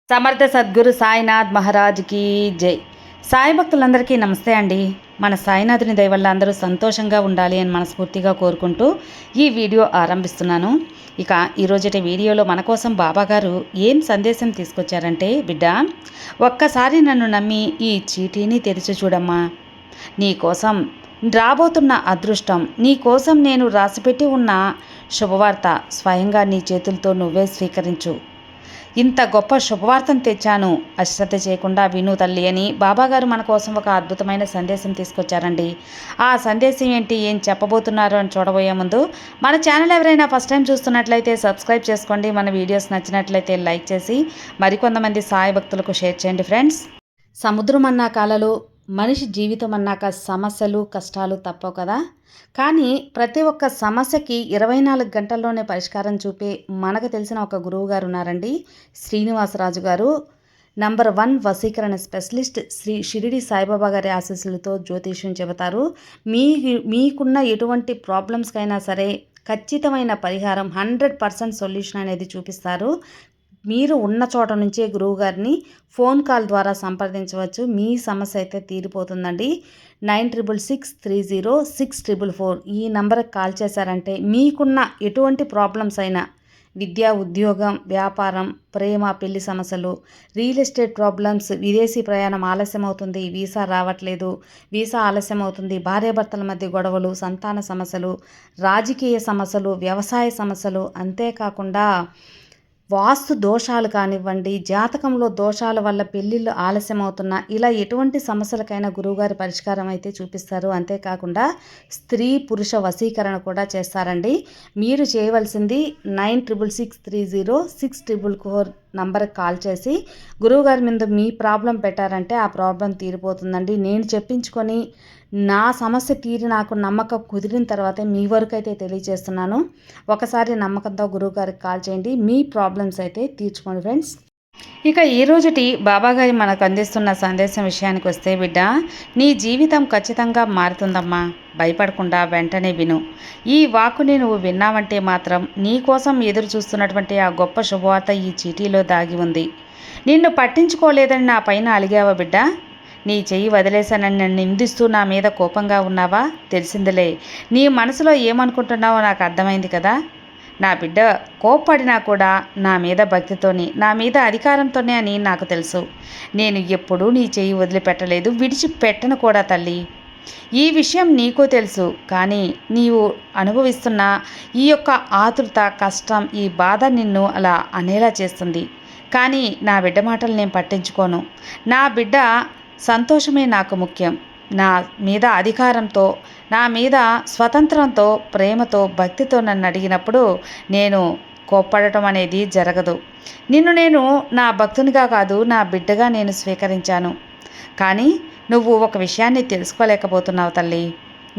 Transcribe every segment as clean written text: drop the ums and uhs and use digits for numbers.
సమర్థ సద్గురు సాయినాథ్ మహారాజ్కి జై. సాయి భక్తులందరికీ నమస్తే అండి. మన సాయినాథుని దయ వల్ల అందరూ సంతోషంగా ఉండాలి అని మనస్ఫూర్తిగా కోరుకుంటూ ఈ వీడియో ఆరంభిస్తున్నాను. ఇక ఈరోజుటి వీడియోలో మన కోసం బాబాగారు ఏం సందేశం తీసుకొచ్చారంటే, బిడ్డ, ఒక్కసారి నన్ను నమ్మి ఈ చీటీని తెరిచి చూడమ్మా. నీ కోసం రాబోతున్న అదృష్టం, నీ కోసం నేను రాసిపెట్టి ఉన్న శుభవార్త స్వయంగా నీ చేతులతో నువ్వే స్వీకరించు. ఇంత గొప్ప శుభవార్తను తెచ్చాను, అశ్రద్ధ చేయకుండా విను తల్లి అని బాబాగారు మన కోసం ఒక అద్భుతమైన సందేశం తీసుకొచ్చారండి. ఆ సందేశం ఏంటి, ఏం చెప్పబోతున్నారు అని చూడబోయే ముందు మన ఛానల్ ఎవరైనా ఫస్ట్ టైం చూస్తున్నట్లయితే సబ్స్క్రైబ్ చేసుకోండి. మన వీడియోస్ నచ్చినట్లయితే లైక్ చేసి మరికొంతమంది సాయి భక్తులకు షేర్ చేయండి ఫ్రెండ్స్. సముద్రం అన్నాక అలలు, మనిషి జీవితం అన్నాక సమస్యలు కష్టాలు తప్పవు కదా. కానీ ప్రతి ఒక్క సమస్యకి 24 గంటల్లోనే పరిష్కారం చూపే మనకు తెలిసిన ఒక గురువు గారు ఉన్నారండి, శ్రీనివాసరాజు గారు. నంబర్ 1 వశీకరణ స్పెషలిస్ట్. శ్రీ షిరిడి సాయిబాబా గారి ఆశీస్సులతో జ్యోతిష్యం చెబుతారు. మీకున్న ఎటువంటి ప్రాబ్లమ్స్కైనా సరే ఖచ్చితమైన పరిహారం, 100% సొల్యూషన్ అనేది చూపిస్తారు. మీరు ఉన్న చోట నుంచే గురువుగారిని ఫోన్ కాల్ ద్వారా సంప్రదించవచ్చు. మీ సమస్య అయితే తీరిపోతుందండి. 96630644 ఈ నంబర్కి కాల్ చేశారంటే మీకున్న ఎటువంటి ప్రాబ్లమ్స్ అయినా, విద్య, ఉద్యోగం, వ్యాపారం, ప్రేమ, పెళ్లి సమస్యలు, రియల్ ఎస్టేట్ ప్రాబ్లమ్స్, విదేశీ ప్రయాణం ఆలస్యం అవుతుంది, వీసా రావట్లేదు, వీసా ఆలస్యం అవుతుంది, భార్యాభర్తల మధ్య గొడవలు, సంతాన సమస్యలు, రాజకీయ సమస్యలు, వ్యవసాయ సమస్యలు, అంతేకాకుండా వాస్తు దోషాలు కానివ్వండి, జాతకంలో దోషాల వల్ల పెళ్ళిళ్ళు ఆలస్యం అవుతున్నా, ఇలా ఎటువంటి సమస్యలకైనా గురువుగారి పరిష్కారం అయితే చూపిస్తారు. అంతేకాకుండా స్త్రీ పురుష వశీకరణ కూడా చేస్తారండి. మీరు చేయవలసింది 96630644 నంబర్కి కాల్ చేసి గురువుగారి మీద మీ ప్రాబ్లం పెట్టారంటే ఆ ప్రాబ్లం తీరిపోతుందండి. నేను చెప్పించుకొని నా సమస్య తీరి నాకు నమ్మకం కుదిరిన తర్వాతే మీ వరకు అయితే తెలియజేస్తున్నాను. ఒకసారి నమ్మకంతో గురువుగారికి కాల్ చేయండి, మీ ప్రాబ్లమ్స్ అయితే తీర్చుకోండి ఫ్రెండ్స్. ఇక ఈరోజుటి బాబాగారి మనకు అందిస్తున్న సందేశం విషయానికి వస్తే, బిడ్డ, నీ జీవితం ఖచ్చితంగా మారుతుందమ్మా. భయపడకుండా వెంటనే విను. ఈ వాక్కుని నువ్వు విన్నావంటే మాత్రం నీ కోసం ఎదురు చూస్తున్నటువంటి ఆ గొప్ప శుభవార్త ఈ చీటీలో దాగి ఉంది. నిన్ను పట్టించుకోలేదని నా పైన అలిగావా బిడ్డ? నీ చెయ్యి వదిలేశానని నన్ను నిందిస్తూ నా మీద కోపంగా ఉన్నావా? తెలిసిందిలే, నీ మనసులో ఏమనుకుంటున్నావో నాకు అర్థమైంది కదా. నా బిడ్డ కోప్పడినా కూడా నా మీద భక్తితోని, నా మీద అధికారంతోనే అని నాకు తెలుసు. నేను ఎప్పుడూ నీ చెయ్యి వదిలిపెట్టలేదు, విడిచిపెట్టను కూడా తల్లి. ఈ విషయం నీకు తెలుసు. కానీ నీవు అనుభవిస్తున్న ఈ యొక్క ఆతృత, కష్టం, ఈ బాధ నిన్ను అలా అనేలా చేస్తుంది. కానీ నా బిడ్డ మాటలు నేను పట్టించుకోను. నా బిడ్డ సంతోషమే నాకు ముఖ్యం. నా మీద అధికారంతో, నా మీద స్వతంత్రంతో, ప్రేమతో, భక్తితో నన్ను అడిగినప్పుడు నేను కోప్పడటం అనేది జరగదు. నిన్ను నేను నా భక్తునిగా కాదు, నా బిడ్డగా నేను స్వీకరించాను. కానీ నువ్వు ఒక విషయాన్ని తెలుసుకోలేకపోతున్నావు తల్లి.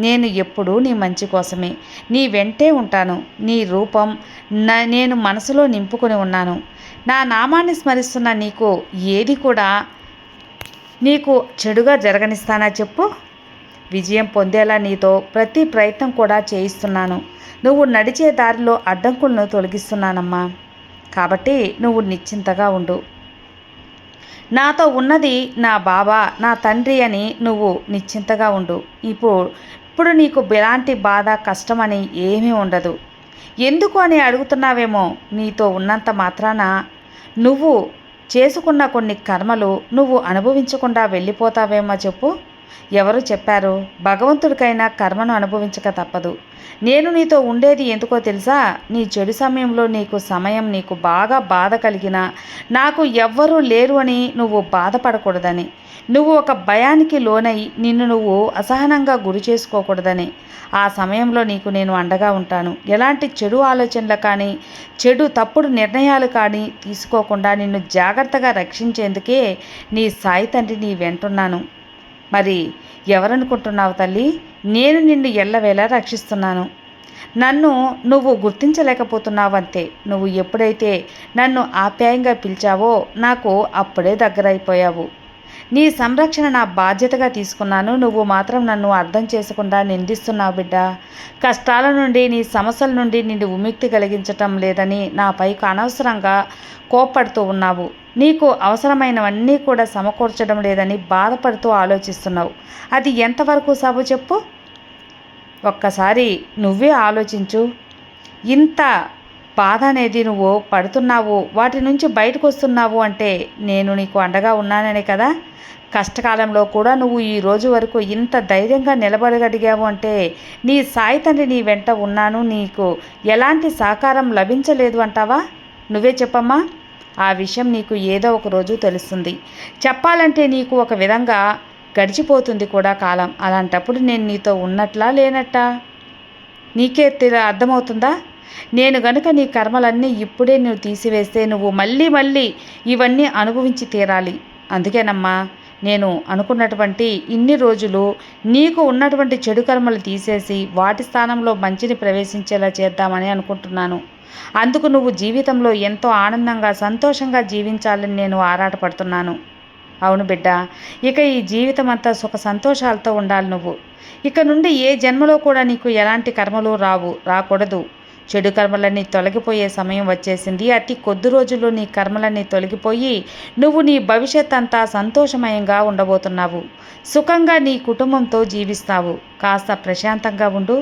నేను ఎప్పుడూ నీ మంచి కోసమే నీ వెంటే ఉంటాను. నీ రూపం నేను మనసులో నింపుకొని ఉన్నాను. నా నామాన్ని స్మరిస్తున్న నీకు ఏది కూడా నీకు చెడుగా జరగనిస్తానా చెప్పు? విజయం పొందేలా నీతో ప్రతి ప్రయత్నం కూడా చేయిస్తున్నాను. నువ్వు నడిచే దారిలో అడ్డంకులను తొలగిస్తున్నానమ్మా. కాబట్టి నువ్వు నిశ్చింతగా ఉండు. నాతో ఉన్నది నా బాబా, నా తండ్రి అని నువ్వు నిశ్చింతగా ఉండు. ఇప్పుడు నీకు ఎలాంటి బాధ, కష్టమని ఏమీ ఉండదు. ఎందుకు అని అడుగుతున్నావేమో. నీతో ఉన్నంత మాత్రాన నువ్వు చేసుకున్న కొన్ని కర్మలు నువ్వు అనుభవించకుండా వెళ్ళిపోతావేమో చెప్పు? ఎవరు చెప్పారు? భగవంతుడికైనా కర్మను అనుభవించక తప్పదు. నేను నీతో ఉండేది ఎందుకో తెలుసా? నీ చెడు సమయంలో నీకు బాగా బాధ కలిగినా నాకు ఎవ్వరూ లేరు అని నువ్వు బాధపడకూడదని, నువ్వు ఒక భయానికి లోనై నిన్ను నువ్వు అసహనంగా గురి చేసుకోకూడదని. ఆ సమయంలో నీకు నేను అండగా ఉంటాను. ఎలాంటి చెడు ఆలోచనలు కానీ, చెడు తప్పుడు నిర్ణయాలు కానీ తీసుకోకుండా నిన్ను జాగ్రత్తగా రక్షించేందుకే నీ సాయి తండ్రి నీ వెంటున్నాను. మరి ఎవరనుకుంటున్నావు తల్లి? నేను నిన్ను ఎల్లవేళ రక్షిస్తున్నాను. నన్ను నువ్వు గుర్తించలేకపోతున్నావంతే. నువ్వు ఎప్పుడైతే నన్ను ఆప్యాయంగా పిలిచావో నాకు అప్పుడే దగ్గరైపోయావు. నీ సంరక్షణ నా బాధ్యతగా తీసుకున్నాను. నువ్వు మాత్రం నన్ను అర్థం చేసుకుండా నిందిస్తున్నావు బిడ్డ. కష్టాల నుండి, నీ సమస్యల నుండి నిన్ను విముక్తి కలిగించటం లేదని నాపైకి అనవసరంగా కోప్పడుతూ ఉన్నావు. నీకు అవసరమైనవన్నీ కూడా సమకూర్చడం లేదని బాధపడుతూ ఆలోచిస్తున్నావు. అది ఎంతవరకు సబు చెప్పు? ఒక్కసారి నువ్వే ఆలోచించు. ఇంత బాధ అనేది నువ్వు పడుతున్నావు, వాటి నుంచి బయటకు వస్తున్నావు అంటే నేను నీకు అండగా ఉన్నాననే కదా. కష్టకాలంలో కూడా నువ్వు ఈ రోజు వరకు ఇంత ధైర్యంగా నిలబడగలిగావు అంటే నీ సాయి తండ్రి నీ వెంట ఉన్నాను. నీకు ఎలాంటి సహకారం లభించలేదు అంటావా? నువ్వే చెప్పమ్మా. ఆ విషయం నీకు ఏదో ఒక రోజు తెలుస్తుంది. చెప్పాలంటే నీకు ఒక విధంగా గడిచిపోతుంది కూడా కాలం. అలాంటప్పుడు నేను నీతో ఉన్నట్లా లేనట్టా నీకే అర్థమవుతుందా? నేను గనుక నీ కర్మలన్నీ ఇప్పుడే నువ్వు తీసివేస్తే నువ్వు మళ్ళీ మళ్ళీ ఇవన్నీ అనుభవించి తీరాలి. అందుకేనమ్మా నేను అనుకున్నటువంటి ఇన్ని రోజులు నీకు ఉన్నటువంటి చెడు కర్మలు తీసేసి వాటి స్థానంలో మంచిని ప్రవేశించేలా చేద్దామని అనుకుంటున్నాను. అందుకు నువ్వు జీవితంలో ఎంతో ఆనందంగా సంతోషంగా జీవించాలని నేను ఆరాటపడుతున్నాను. అవును బిడ్డ, ఇక ఈ జీవితం అంతా సుఖ సంతోషాలతో ఉండాలి నువ్వు. ఇక నుండి ఏ జన్మలో కూడా నీకు ఎలాంటి కర్మలు రాకూడదు. చెడు కర్మలన్నీ తొలగిపోయే సమయం వచ్చేసింది. అతి కొద్ది రోజుల్లో నీ కర్మలన్నీ తొలగిపోయి నువ్వు నీ భవిష్యత్ అంతా సంతోషమయంగా ఉండబోతున్నావు. సుఖంగా నీ కుటుంబంతో జీవిస్తావు. కాస్త ప్రశాంతంగా ఉండు.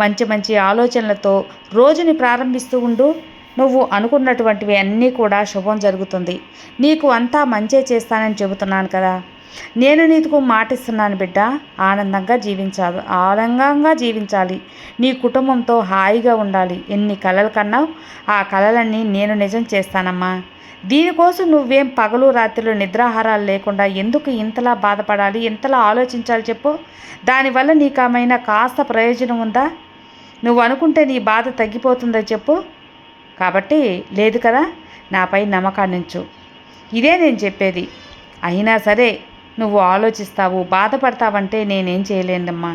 మంచి మంచి ఆలోచనలతో రోజుని ప్రారంభిస్తూ ఉండు. నువ్వు అనుకున్నటువంటివి అన్నీ కూడా శుభం జరుగుతుంది. నీకు అంతా మంచే చేస్తానని చెబుతున్నాను కదా. నేను నీకు మాటిస్తున్నాను బిడ్డ. ఆనందంగా జీవించాలి. నీ కుటుంబంతో హాయిగా ఉండాలి. ఎన్ని కలలు కన్నావు ఆ కలలన్నీ నేను నిజం చేస్తానమ్మా. దీనికోసం నువ్వేం పగలు రాత్రులు నిద్రాహారాలు లేకుండా ఎందుకు ఇంతలా బాధపడాలి, ఇంతలా ఆలోచించాలి చెప్పు? దానివల్ల నీకేమైనా కాస్త ప్రయోజనం ఉందా? నువ్వు అనుకుంటే నీ బాధ తగ్గిపోతుందని చెప్పు. కాబట్టి లేదు కదా. నాపై నమ్మకాన్ని ఉంచు. ఇదే నేను చెప్పేది. అయినా సరే నువ్వు ఆలోచిస్తావు, బాధపడతావంటే నేనేం చేయలేనమ్మా.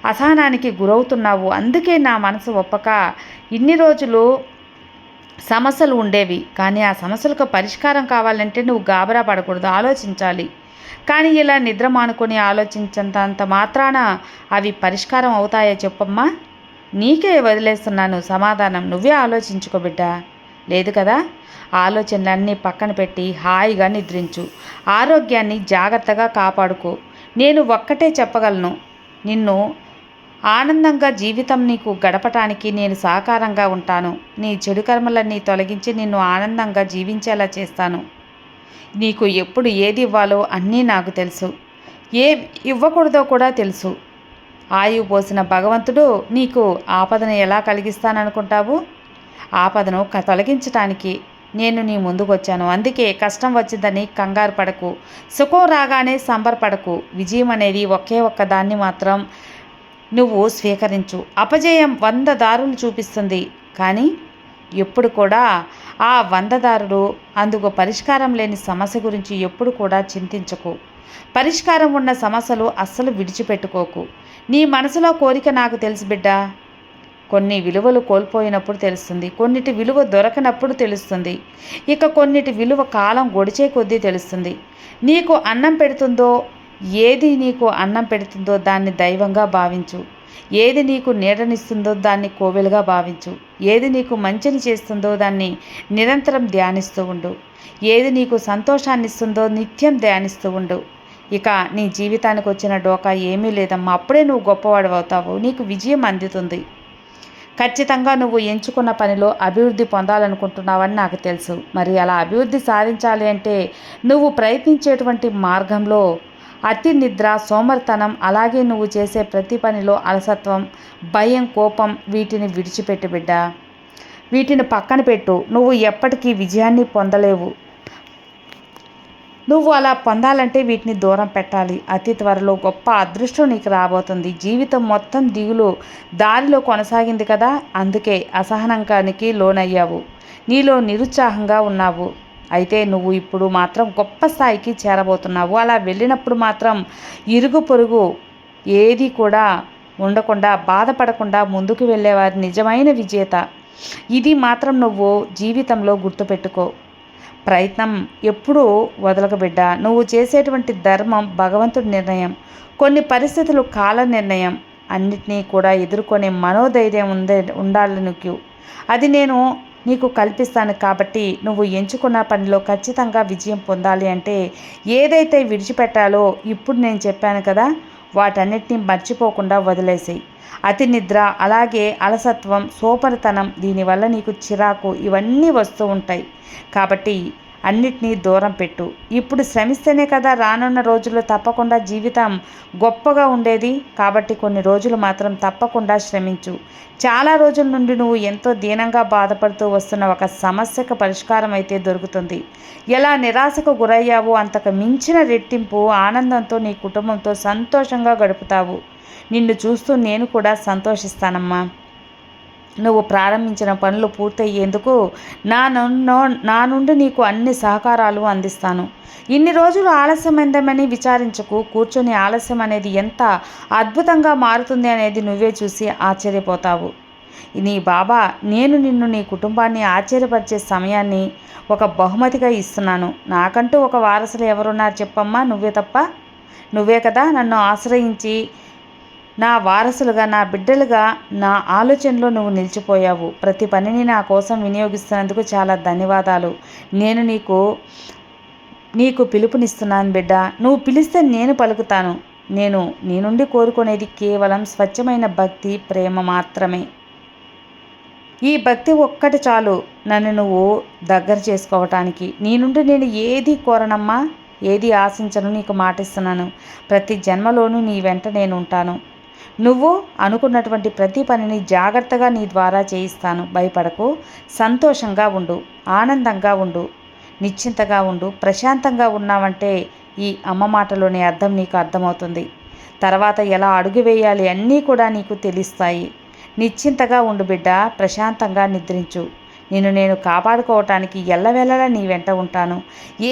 అసహనానికి గురవుతున్నావు. అందుకే నా మనసు ఒప్పక ఇన్ని రోజులు సమస్యలు ఉండేవి. కానీ ఆ సమస్యలకు పరిష్కారం కావాలంటే నువ్వు గాబరా పడకూడదు, ఆలోచించాలి. కానీ ఇలా నిద్ర మానుకొని ఆలోచించంత మాత్రాన అవి పరిష్కారం అవుతాయో చెప్పమ్మా. నీకే వదిలేస్తున్నాను సమాధానం. నువ్వే ఆలోచించుకో బిడ్డ. లేదు కదా. ఆలోచనలన్నీ పక్కన పెట్టి హాయిగా నిద్రించు. ఆరోగ్యాన్ని జాగ్రత్తగా కాపాడుకో. నేను ఒక్కటే చెప్పగలను, నిన్ను ఆనందంగా జీవితం నీకు గడపటానికి నేను సహకారంగా ఉంటాను. నీ చెడు కర్మలన్నీ తొలగించి నిన్ను ఆనందంగా జీవించేలా చేస్తాను. నీకు ఎప్పుడు ఏది ఇవ్వాలో అన్నీ నాకు తెలుసు, ఏం ఇవ్వకూడదో కూడా తెలుసు. ఆయువు పోసిన భగవంతుడు నీకు ఆపదను ఎలా కలిగిస్తాననుకుంటావు? ఆపదను తొలగించటానికి నేను నీ ముందుకు వచ్చాను. అందుకే కష్టం వచ్చిందని కంగారు పడకు, సుఖం రాగానే సంబరపడకు. విజయం అనేది ఒకే ఒక్క దాన్ని మాత్రం నువ్వు స్వీకరించు. అపజయం 100 దారులు చూపిస్తుంది, కానీ ఎప్పుడు కూడా ఆ 100 దారులు అందుకు పరిష్కారం లేని సమస్య గురించి ఎప్పుడు కూడా చింతించకు. పరిష్కారం ఉన్న సమస్యలు అస్సలు విడిచిపెట్టుకోకు. నీ మనసులో కోరిక నాకు తెలుసు బిడ్డ. కొన్ని విలువలు కోల్పోయినప్పుడు తెలుస్తుంది, కొన్నిటి విలువ దొరకనప్పుడు తెలుస్తుంది, ఇక కొన్నిటి విలువ కాలం గడిచే కొద్దీ తెలుస్తుంది. నీకు అన్నం పెడుతుందో ఏది నీకు అన్నం పెడుతుందో దాన్ని దైవంగా భావించు. ఏది నీకు నీడనిస్తుందో దాన్ని కోవెలుగా భావించు. ఏది నీకు మంచిని చేస్తుందో దాన్ని నిరంతరం ధ్యానిస్తూ ఉండు. ఏది నీకు సంతోషాన్ని ఇస్తుందో నిత్యం ధ్యానిస్తూ ఉండు. ఇక నీ జీవితానికి వచ్చిన డోకా ఏమీ లేదమ్మా. అప్పుడే నువ్వు గొప్పవాడు అవుతావు. నీకు విజయం అందుతుంది. ఖచ్చితంగా నువ్వు ఎంచుకున్న పనిలో అభివృద్ధి పొందాలనుకుంటున్నావని నాకు తెలుసు. మరి అలా అభివృద్ధి సాధించాలి అంటే నువ్వు ప్రయత్నించేటువంటి మార్గంలో అతి నిద్ర, సోమరితనం, అలాగే నువ్వు చేసే ప్రతి పనిలో అలసత్వం, భయం, కోపం వీటిని విడిచిపెట్టు బిడ్డ. వీటిని పక్కన పెట్టు. నువ్వు ఎప్పటికీ విజయాన్ని పొందలేవు. నువ్వు అలా పొందాలంటే వీటిని దూరం పెట్టాలి. అతి త్వరలో గొప్ప అదృష్టం నీకు రాబోతుంది. జీవితం మొత్తం దిగులు దారిలో కొనసాగింది కదా, అందుకే అసహనానికి లోనయ్యావు. నీలో నిరుత్సాహంగా ఉన్నావు. అయితే నువ్వు ఇప్పుడు మాత్రం గొప్ప స్థాయికి చేరబోతున్నావు. అలా వెళ్ళినప్పుడు మాత్రం ఇరుగు పొరుగు ఏది కూడా ఉండకుండా, బాధపడకుండా ముందుకు వెళ్ళేవారి నిజమైన విజేత. ఇది మాత్రం నువ్వు జీవితంలో గుర్తుపెట్టుకో. ప్రయత్నం ఎప్పుడూ వదలక బిడ్డ. నువ్వు చేసేటువంటి ధర్మం భగవంతుడి నిర్ణయం, కొన్ని పరిస్థితులు కాల నిర్ణయం. అన్నిటినీ కూడా ఎదుర్కొనే మనోధైర్యం ఉండాలి నీకు. అది నేను నీకు కల్పిస్తాను. కాబట్టి నువ్వు ఎంచుకున్న పనిలో ఖచ్చితంగా విజయం పొందాలి అంటే ఏదైతే విడిచిపెట్టాలో ఇప్పుడు నేను చెప్పాను కదా, వాటన్నిటినీ మర్చిపోకుండా వదిలేసేయి. అతి నిద్ర, అలాగే అలసత్వం, సోపరితనం, దీనివల్ల నీకు చిరాకు ఇవన్నీ వస్తూ ఉంటాయి. కాబట్టి అన్నిటినీ దూరం పెట్టు. ఇప్పుడు శ్రమిస్తేనే కదా రానున్న రోజుల్లో తప్పకుండా జీవితం గొప్పగా ఉండేది. కాబట్టి కొన్ని రోజులు మాత్రం తప్పకుండా శ్రమించు. చాలా రోజుల నుండి నువ్వు ఎంతో దీనంగా బాధపడుతూ వస్తున్న ఒక సమస్యకు పరిష్కారం అయితే దొరుకుతుంది. ఎలా నిరాశకు గురయ్యావో అంతకు మించిన రెట్టింపు ఆనందంతో నీ కుటుంబంతో సంతోషంగా గడుపుతావు. నిన్ను చూస్తూ నేను కూడా సంతోషిస్తానమ్మా. నువ్వు ప్రారంభించిన పనులు పూర్తయ్యేందుకు నా నుండి నీకు అన్ని సహకారాలు అందిస్తాను. ఇన్ని రోజులు ఆలస్యమైందని విచారించకు. కూర్చొని ఆలస్యం అనేది ఎంత అద్భుతంగా మారుతుంది అనేది నువ్వే చూసి ఆశ్చర్యపోతావు. నీ బాబా నేను నిన్ను, నీ కుటుంబాన్ని ఆశ్చర్యపరిచే సమయాన్ని ఒక బహుమతిగా ఇస్తున్నాను. నాకంటూ ఒక వారసులు ఎవరున్నారు చెప్పమ్మా? నువ్వే తప్ప. నువ్వే కదా నన్ను ఆశ్రయించి నా వారసులుగా, నా బిడ్డలుగా నా ఆలోచనలో నువ్వు నిలిచిపోయావు. ప్రతి పనిని నా కోసం వినియోగిస్తున్నందుకు చాలా ధన్యవాదాలు. నేను నీకు పిలుపునిస్తున్నాను బిడ్డ. నువ్వు పిలిస్తే నేను పలుకుతాను. నేను నీ నుండి కోరుకునేది కేవలం స్వచ్ఛమైన భక్తి, ప్రేమ మాత్రమే. ఈ భక్తి ఒక్కటి చాలు నన్ను నువ్వు దగ్గర చేసుకోవటానికి. నీ నుండి నేను ఏది కోరనమ్మా, ఏది ఆశించను. నీకు మాటిస్తున్నాను. ప్రతి జన్మలోనూ నీ వెంట నేను ఉంటాను. నువ్వు అనుకున్నటువంటి ప్రతి పనిని జాగ్రత్తగా నీ ద్వారా చేయిస్తాను. భయపడకు. సంతోషంగా ఉండు, ఆనందంగా ఉండు, నిశ్చింతగా ఉండు. ప్రశాంతంగా ఉన్నావంటే ఈ అమ్మ మాటలోని అర్థం నీకు అర్థమవుతుంది. తర్వాత ఎలా అడుగు వేయాలి అన్నీ కూడా నీకు తెలుస్తాయి. నిశ్చింతగా ఉండు బిడ్డ. ప్రశాంతంగా నిద్రించు. నేను కాపాడుకోవటానికి ఎల్లవేళలా నీ వెంట ఉంటాను.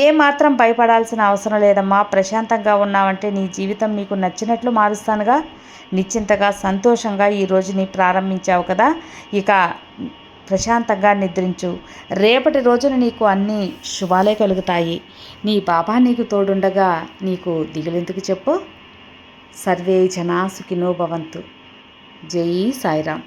ఏమాత్రం భయపడాల్సిన అవసరం లేదమ్మా. ప్రశాంతంగా ఉన్నావంటే నీ జీవితం నీకు నచ్చినట్లు మారుస్తానుగా. నిశ్చింతగా, సంతోషంగా ఈ రోజుని ప్రారంభించావు కదా, ఇక ప్రశాంతంగా నిద్రించు. రేపటి రోజున నీకు అన్ని శుభాలే కలుగుతాయి. నీ బాబా నీకు తోడుండగా నీకు దిగులెందుకు చెప్పు. సర్వే జనా సుఖినో భవంతు. జై సాయిరామ్.